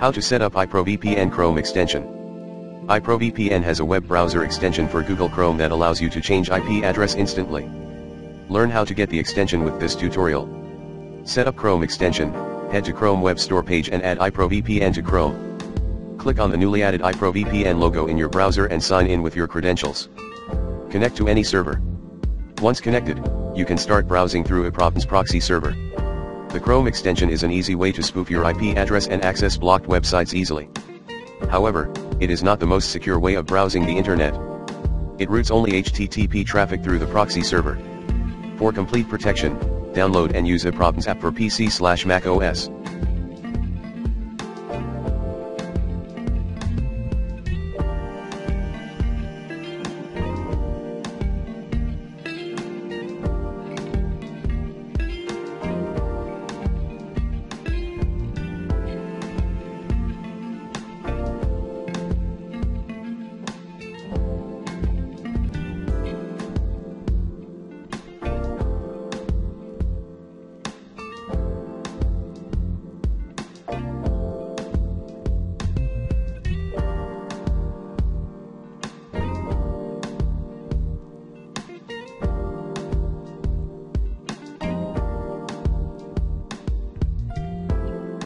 How to set up iProVPN Chrome extension. iProVPN has a web browser extension for Google Chrome that allows you to change IP address instantly. Learn how to get the extension with this tutorial. Set up Chrome extension, head to Chrome Web Store page and add iProVPN to Chrome. Click on the newly added iProVPN logo in your browser and sign in with your credentials. Connect to any server. Once connected, you can start browsing through iProVPN's proxy server. The Chrome extension is an easy way to spoof your IP address and access blocked websites easily. However, it is not the most secure way of browsing the internet. It routes only HTTP traffic through the proxy server. For complete protection, download and use iProVPN's app for PC/Mac OS.